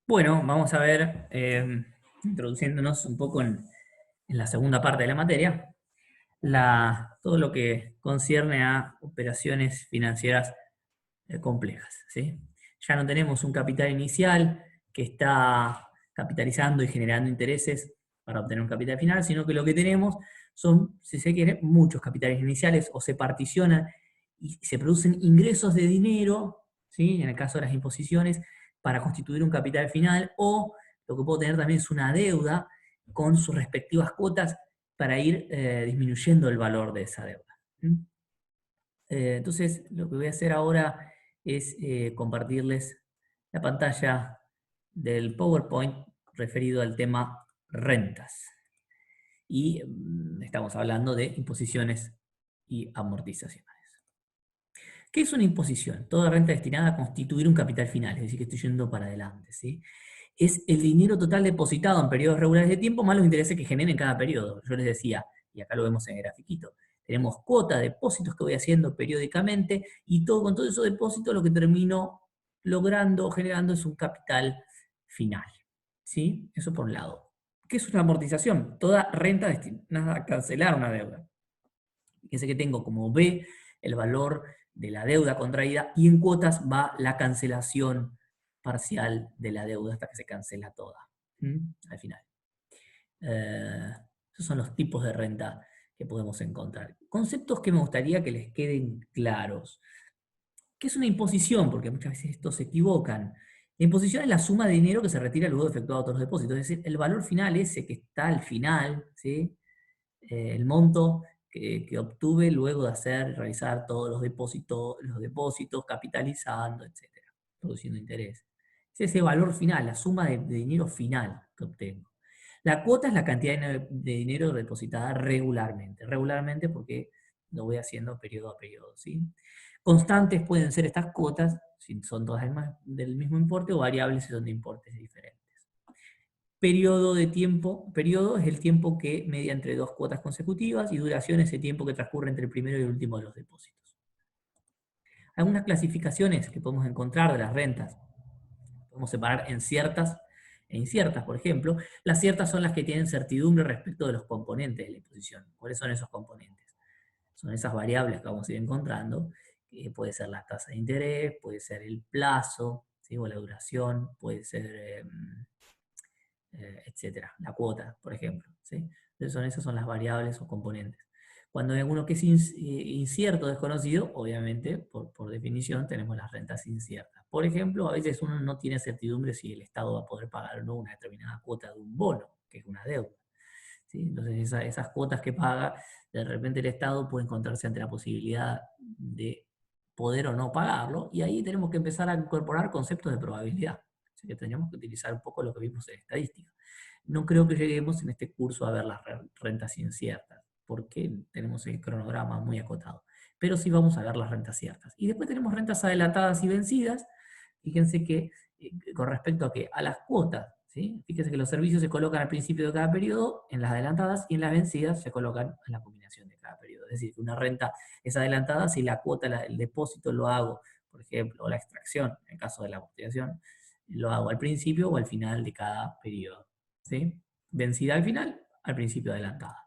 Bueno, vamos a ver, introduciéndonos un poco en la segunda parte de la materia, todo lo que concierne a operaciones financieras complejas, ¿sí? Ya no tenemos un capital inicial que está capitalizando y generando intereses para obtener un capital final, sino que lo que tenemos son, si se quiere, muchos capitales iniciales o se particionan y se producen ingresos de dinero, ¿sí? En el caso de las imposiciones, para constituir un capital final, o lo que puedo tener también es una deuda con sus respectivas cuotas para ir disminuyendo el valor de esa deuda. ¿Mm? Entonces, lo que voy a hacer ahora es compartirles la pantalla del PowerPoint referido al tema rentas. Y estamos hablando de imposiciones y amortizaciones. ¿Qué es una imposición? Toda renta destinada a constituir un capital final, es decir, que estoy yendo para adelante, ¿sí? Es el dinero total depositado en periodos regulares de tiempo más los intereses que generen en cada periodo. Yo les decía, y acá lo vemos en el grafiquito, tenemos cuota, depósitos que voy haciendo periódicamente, y con todo esos depósitos lo que termino logrando o generando es un capital final, ¿sí? Eso por un lado. ¿Qué es una amortización? Toda renta destinada a cancelar una deuda. Fíjense que tengo como B el valor de la deuda contraída y en cuotas va la cancelación parcial de la deuda hasta que se cancela toda. Al final. Eh, Esos son los tipos de renta que podemos encontrar. Conceptos que me gustaría que les queden claros. ¿Qué es una imposición? Porque muchas veces estos se equivocan. La imposición es la suma de dinero que se retira luego de efectuado todos los depósitos. Es decir, el valor final ese que está al final, ¿sí? El monto que obtuve luego de realizar todos los depósitos, capitalizando, etcétera, produciendo interés. Es ese valor final, la suma de dinero final que obtengo. La cuota es la cantidad de dinero depositada regularmente. Regularmente porque lo voy haciendo periodo a periodo, ¿sí? Constantes pueden ser estas cuotas, si son todas del mismo importe, o variables si son de importes diferentes. Periodo de tiempo, periodo es el tiempo que media entre dos cuotas consecutivas y duración es el tiempo que transcurre entre el primero y el último de los depósitos. Algunas clasificaciones que podemos encontrar de las rentas, podemos separar en ciertas e inciertas, por ejemplo. Las ciertas son las que tienen certidumbre respecto de los componentes de la imposición. ¿Cuáles son esos componentes? Son esas variables que vamos a ir encontrando, que puede ser la tasa de interés, puede ser el plazo, ¿sí? O la duración, puede ser etcétera, la cuota, por ejemplo, ¿sí? Entonces esas son las variables o componentes. Cuando hay alguno que es incierto, desconocido, obviamente, por definición, tenemos las rentas inciertas. Por ejemplo, a veces uno no tiene certidumbre si el Estado va a poder pagar o no una determinada cuota de un bono, que es una deuda, ¿sí? Entonces esas cuotas que paga, de repente el Estado puede encontrarse ante la posibilidad de poder o no pagarlo, y ahí tenemos que empezar a incorporar conceptos de probabilidad. Así que tendríamos que utilizar un poco lo que vimos en estadística. No creo que lleguemos en este curso a ver las rentas inciertas, porque tenemos el cronograma muy acotado. Pero sí vamos a ver las rentas ciertas. Y después tenemos rentas adelantadas y vencidas. Fíjense que con respecto a que a las cuotas, ¿sí? Fíjense que los servicios se colocan al principio de cada periodo, en las adelantadas, y en las vencidas se colocan en la combinación de cada periodo. Es decir, que una renta es adelantada si la cuota, el depósito lo hago, por ejemplo, o la extracción, en el caso de la amortización, lo hago al principio o al final de cada periodo, ¿sí? Vencida al final, al principio adelantada.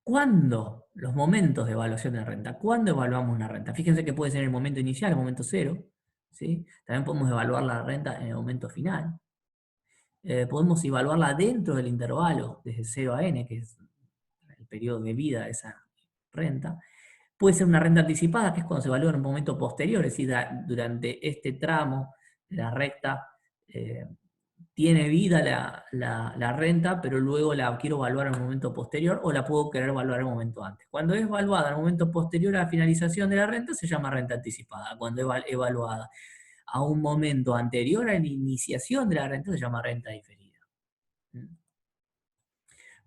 ¿Cuándo? Los momentos de evaluación de renta. ¿Cuándo evaluamos una renta? Fíjense que puede ser en el momento inicial, el momento cero, ¿sí? También podemos evaluar la renta en el momento final. Podemos evaluarla dentro del intervalo, desde 0 a n, que es el periodo de vida de esa renta. Puede ser una renta anticipada, que es cuando se evalúa en un momento posterior, es decir, durante este tramo de la recta tiene vida la renta, pero luego la quiero evaluar en un momento posterior o la puedo querer evaluar en un momento antes. Cuando es evaluada en un momento posterior a la finalización de la renta se llama renta anticipada. Cuando es evaluada a un momento anterior a la iniciación de la renta se llama renta diferida.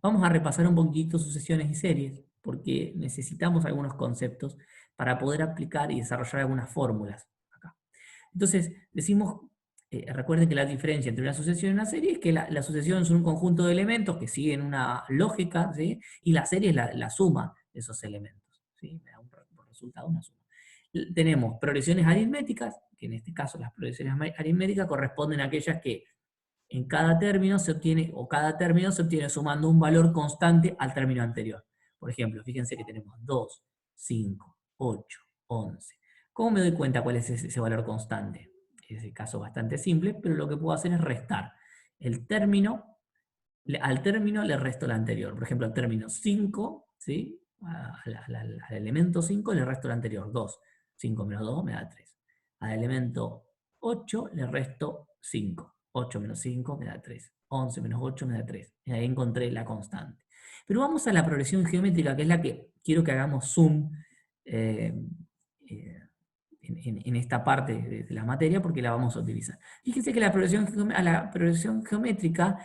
Vamos a repasar un poquito sucesiones y series, porque necesitamos algunos conceptos para poder aplicar y desarrollar algunas fórmulas acá. Entonces, decimos, recuerden que la diferencia entre una sucesión y una serie es que la sucesión son un conjunto de elementos que siguen una lógica, ¿sí? Y la serie es la suma de esos elementos, ¿sí? Me da un resultado, una suma. tenemos progresiones aritméticas, que en este caso las progresiones aritméticas corresponden a aquellas que en cada término se obtiene, o cada término se obtiene sumando un valor constante al término anterior. Por ejemplo, fíjense que tenemos 2, 5, 8, 11. ¿Cómo me doy cuenta cuál es ese valor constante? En ese caso bastante simple, pero lo que puedo hacer es restar el término, al término le resto el anterior. Por ejemplo, al término 5, ¿sí? Al elemento 5 le resto el anterior, 2. 5 menos 2 me da 3. Al elemento 8 le resto 5. 8 menos 5 me da 3. 11 menos 8 me da 3. Y ahí encontré la constante. Pero vamos a la progresión geométrica, que es la que quiero que hagamos zoom eh, en esta parte de la materia, porque la vamos a utilizar. Fíjense que la progresión geométrica,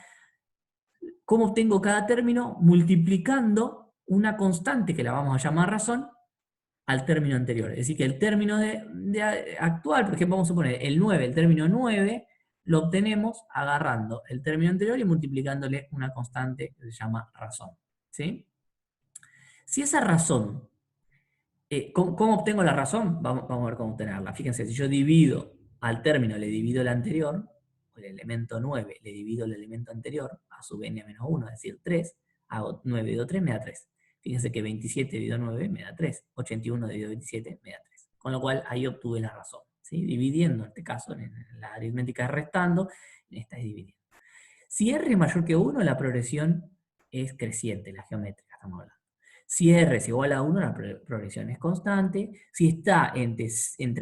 ¿cómo obtengo cada término? Multiplicando una constante, que la vamos a llamar razón, al término anterior. Es decir, que el término actual, por ejemplo, vamos a poner el 9, el término 9, lo obtenemos agarrando el término anterior y multiplicándole una constante que se llama razón. ¿Sí? Si esa razón, ¿cómo obtengo la razón? Vamos a ver cómo obtenerla. Fíjense, si yo divido al término, le divido el anterior, o el elemento 9 le divido el elemento anterior, a sub n menos 1, es decir, 3, hago 9 dividido 3, me da 3. Fíjense que 27 dividido 9 me da 3, 81 dividido 27 me da 3. Con lo cual ahí obtuve la razón. ¿Sí? Dividiendo, en este caso, en la aritmética es restando, en esta es dividiendo. Si R es mayor que 1, la progresión es creciente, la geométrica estamos hablando. Si R es igual a 1, la progresión es constante. Si está entre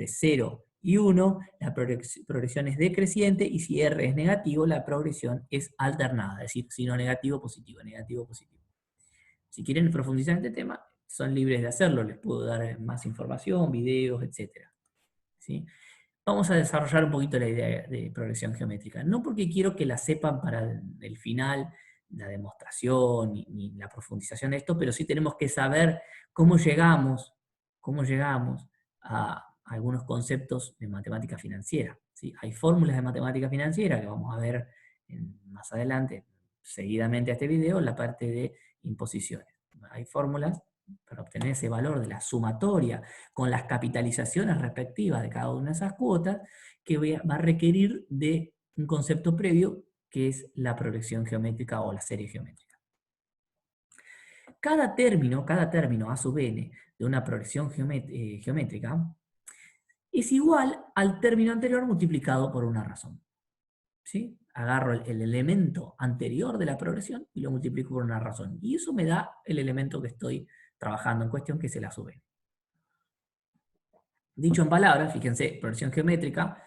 0 y 1, la progresión es decreciente. Y si R es negativo, la progresión es alternada. Es decir, si no negativo, positivo, negativo, positivo. Si quieren profundizar en este tema, son libres de hacerlo. Les puedo dar más información, videos, etc. ¿Sí? Vamos a desarrollar un poquito la idea de progresión geométrica. No porque quiero que la sepan para el final, la demostración ni la profundización de esto, pero sí tenemos que saber cómo llegamos a algunos conceptos de matemática financiera. ¿Sí? Hay fórmulas de matemática financiera que vamos a ver más adelante, seguidamente a este video, en la parte de imposiciones. Hay fórmulas para obtener ese valor de la sumatoria con las capitalizaciones respectivas de cada una de esas cuotas, que va a requerir de un concepto previo, que es la progresión geométrica o la serie geométrica. Cada término A sub n de una progresión geométrica es igual al término anterior multiplicado por una razón. ¿Sí? Agarro el elemento anterior de la progresión y lo multiplico por una razón. Y eso me da el elemento que estoy trabajando en cuestión, que es el A sub n. Dicho en palabras, fíjense, progresión geométrica,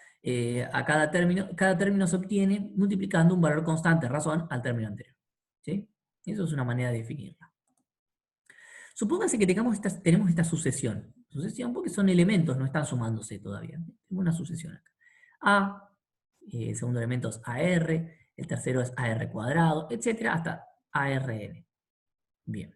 a cada término se obtiene multiplicando un valor constante, razón, al término anterior. ¿Sí? Eso es una manera de definirla. Supóngase que tenemos esta sucesión. Sucesión porque son elementos, no están sumándose todavía. Tengo una sucesión acá. A, el segundo elemento es AR, el tercero es AR cuadrado, etcétera, hasta ARN. Bien.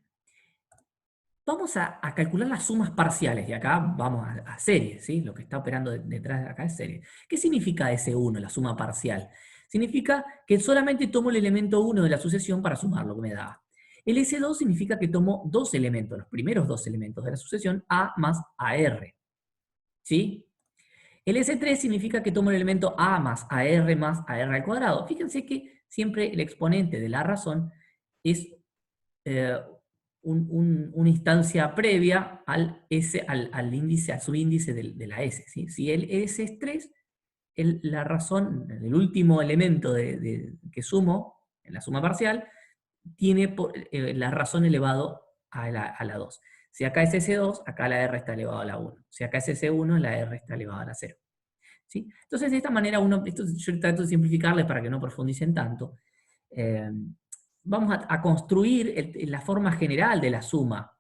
Vamos a calcular las sumas parciales, y acá vamos a series, ¿sí? Lo que está operando detrás de acá es serie. ¿Qué significa S1, la suma parcial? Significa que solamente tomo el elemento 1 de la sucesión para sumar lo que me da. El S2 significa que tomo dos elementos, los primeros dos elementos de la sucesión, A más AR. ¿Sí? El S3 significa que tomo el elemento A más AR al cuadrado. Fíjense que siempre el exponente de la razón es una instancia previa al subíndice de la S. ¿sí? Si el S es 3, la razón, el último elemento que sumo, en la suma parcial, tiene la razón elevado a la 2. Si acá es S2, acá la R está elevado a la 1. Si acá es S1, la R está elevada a la 0. ¿Sí? Entonces, de esta manera, esto yo trato de simplificarles para que no profundicen tanto. Vamos a construir la forma general de la suma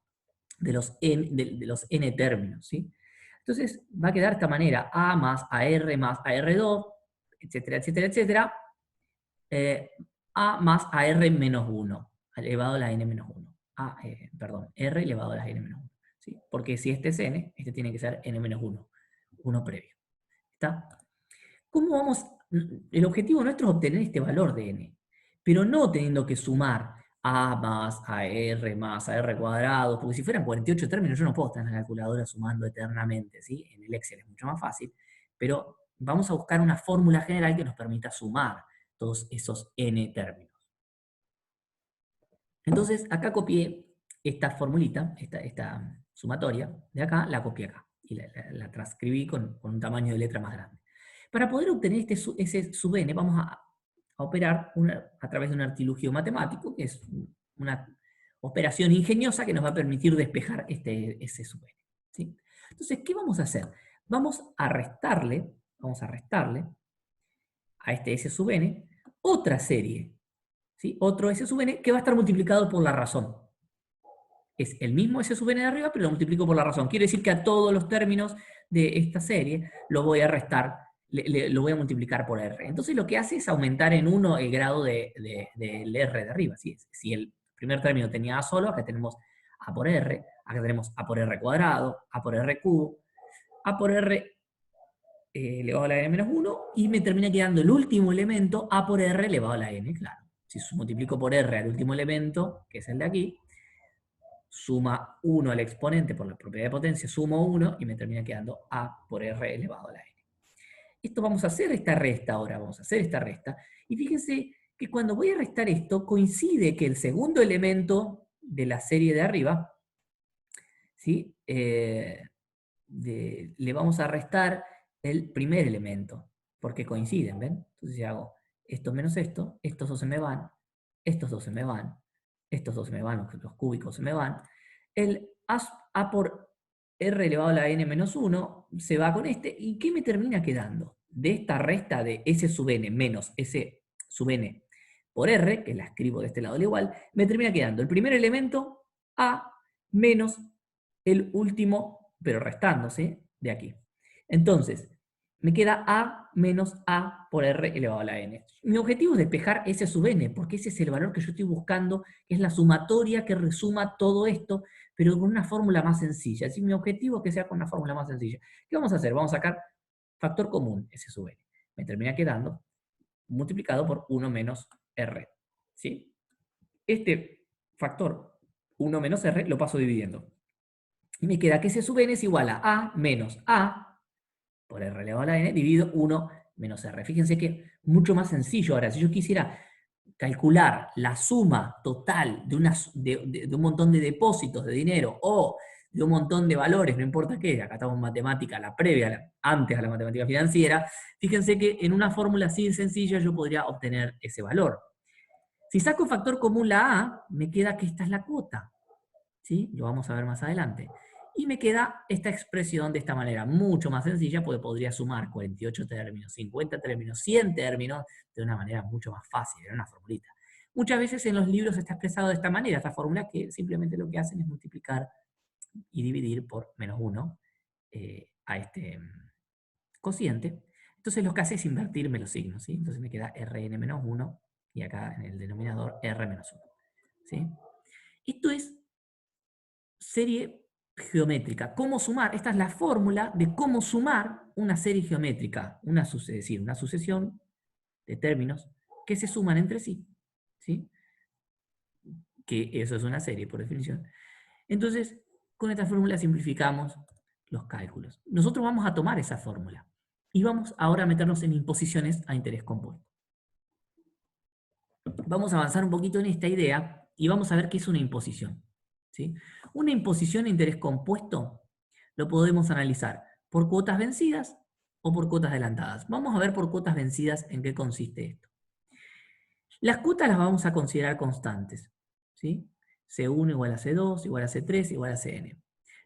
de los n términos. ¿sí? Entonces va a quedar de esta manera: A más AR2, etcétera, etcétera, etcétera, A más AR menos 1, elevado a la n menos 1. R elevado a la n menos 1. ¿sí? Porque si este es n, este tiene que ser n menos 1, uno previo. ¿Está? ¿Cómo vamos? El objetivo nuestro es obtener este valor de n, pero no teniendo que sumar A más AR cuadrado, porque si fueran 48 términos yo no puedo estar en la calculadora sumando eternamente, ¿sí? En el Excel es mucho más fácil, pero vamos a buscar una fórmula general que nos permita sumar todos esos n términos. Entonces, acá copié esta formulita, esta sumatoria, de acá, la copié acá, y la transcribí con un tamaño de letra más grande. Para poder obtener ese sub n, vamos a operar a través de un artilugio matemático, que es una operación ingeniosa que nos va a permitir despejar ese sub n. ¿Sí? Entonces, ¿qué vamos a hacer? Vamos a restarle a este s sub n otra serie, ¿sí? Otro s sub n que va a estar multiplicado por la razón. Es el mismo s sub n de arriba, pero lo multiplico por la razón. Quiere decir que a todos los términos de esta serie lo voy a restar, lo voy a multiplicar por r. Entonces lo que hace es aumentar en 1 el grado del r de arriba. ¿Sí? Si el primer término tenía a solo, acá tenemos a por r, acá tenemos a por r cuadrado, a por r cubo, a por r elevado a la n menos 1, y me termina quedando el último elemento a por r elevado a la n, claro. Si multiplico por r al último elemento, que es el de aquí, suma 1 al exponente por la propiedad de potencia, sumo 1 y me termina quedando a por r elevado a la n. Esto vamos a hacer esta resta ahora, vamos a hacer esta resta. Y fíjense que cuando voy a restar esto, coincide que el segundo elemento de la serie de arriba, ¿sí? Le vamos a restar el primer elemento, porque coinciden, ¿ven? Entonces si hago esto menos esto, estos dos se me van, estos dos se me van, estos dos se me van, los cúbicos se me van, el a por r elevado a la n menos 1 se va con este, ¿y qué me termina quedando? De esta resta de s sub n menos s sub n por r, que la escribo de este lado al igual, me termina quedando el primer elemento a menos el último, pero restándose, de aquí. Entonces, me queda a menos a por r elevado a la n. Mi objetivo es despejar s sub n, porque ese es el valor que yo estoy buscando, que es la sumatoria que resuma todo esto, pero con una fórmula más sencilla. Así, mi objetivo es que sea con una fórmula más sencilla. ¿Qué vamos a hacer? Vamos a sacar factor común, s sub n. Me termina quedando multiplicado por 1 menos r. ¿Sí? Este factor 1 menos r lo paso dividiendo. Y me queda que s sub n es igual a menos a por r elevado a la n dividido 1 menos r. Fíjense que mucho más sencillo. Ahora, si yo quisiera calcular la suma total de un montón de depósitos de dinero o de un montón de valores, no importa qué, acá estamos en matemática, la previa, antes a la matemática financiera, fíjense que en una fórmula así sencilla yo podría obtener ese valor. Si saco factor común la a, me queda que esta es la cuota. ¿Sí? Lo vamos a ver más adelante. Y me queda esta expresión de esta manera, mucho más sencilla, porque podría sumar 48 términos, 50 términos, 100 términos, de una manera mucho más fácil, era una formulita. Muchas veces en los libros está expresado de esta manera, esta fórmula que simplemente lo que hacen es multiplicar y dividir por menos 1 a este cociente. Entonces lo que hace es invertirme los signos, ¿sí? Entonces me queda Rn menos 1 y acá en el denominador R menos 1. ¿Sí? Esto es serie geométrica. ¿Cómo sumar? Esta es la fórmula de cómo sumar una serie geométrica, es decir, una sucesión de términos que se suman entre sí. ¿Sí? Que eso es una serie, por definición. Entonces, con esta fórmula simplificamos los cálculos. Nosotros vamos a tomar esa fórmula y vamos ahora a meternos en imposiciones a interés compuesto. Vamos a avanzar un poquito en esta idea y vamos a ver qué es una imposición. ¿Sí? Una imposición a interés compuesto lo podemos analizar por cuotas vencidas o por cuotas adelantadas. Vamos a ver por cuotas vencidas en qué consiste esto. Las cuotas las vamos a considerar constantes. ¿Sí? C1 igual a C2, igual a C3, igual a Cn.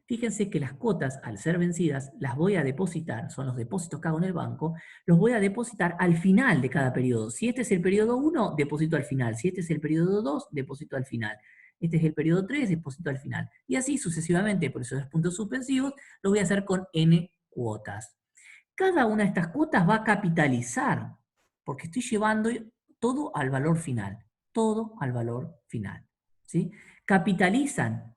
Fíjense que las cuotas, al ser vencidas, las voy a depositar, son los depósitos que hago en el banco, los voy a depositar al final de cada periodo. Si este es el periodo 1, deposito al final. Si este es el periodo 2, deposito al final. Este es el periodo 3, deposito al final. Y así sucesivamente, por esos puntos suspensivos, lo voy a hacer con n cuotas. Cada una de estas cuotas va a capitalizar, porque estoy llevando todo al valor final. Todo al valor final. ¿Sí? Capitalizan.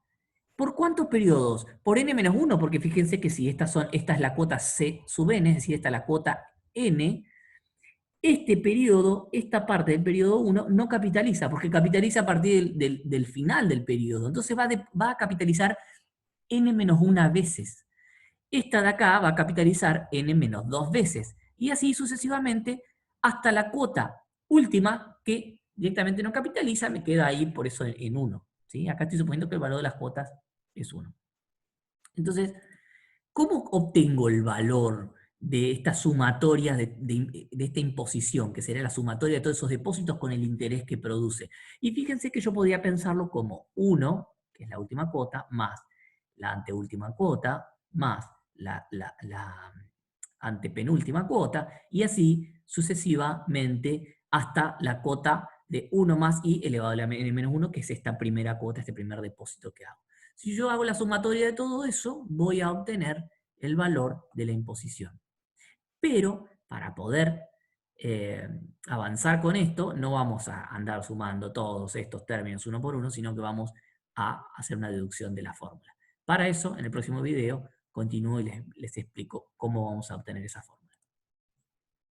¿Por cuántos periodos? Por n-1, porque fíjense que si esta es la cuota C sub n, es decir, esta es la cuota n, Este periodo, esta parte del periodo 1, no capitaliza, porque capitaliza a partir del final del periodo. Entonces va a capitalizar n-1 veces. Esta de acá va a capitalizar n-2 veces. Y así sucesivamente hasta la cuota última que directamente no capitaliza, me queda ahí por eso en 1. ¿Sí? Acá estoy suponiendo que el valor de las cuotas es 1. Entonces, ¿cómo obtengo el valor de esta sumatoria, de esta imposición, que sería la sumatoria de todos esos depósitos con el interés que produce? Y fíjense que yo podría pensarlo como 1, que es la última cuota, más la anteúltima cuota, más la antepenúltima cuota, y así sucesivamente hasta la cuota de 1 más i elevado a la n-1, que es esta primera cuota, este primer depósito que hago. Si yo hago la sumatoria de todo eso, voy a obtener el valor de la imposición. Pero para poder avanzar con esto, no vamos a andar sumando todos estos términos uno por uno, sino que vamos a hacer una deducción de la fórmula. Para eso, en el próximo video, continúo y les explico cómo vamos a obtener esa fórmula.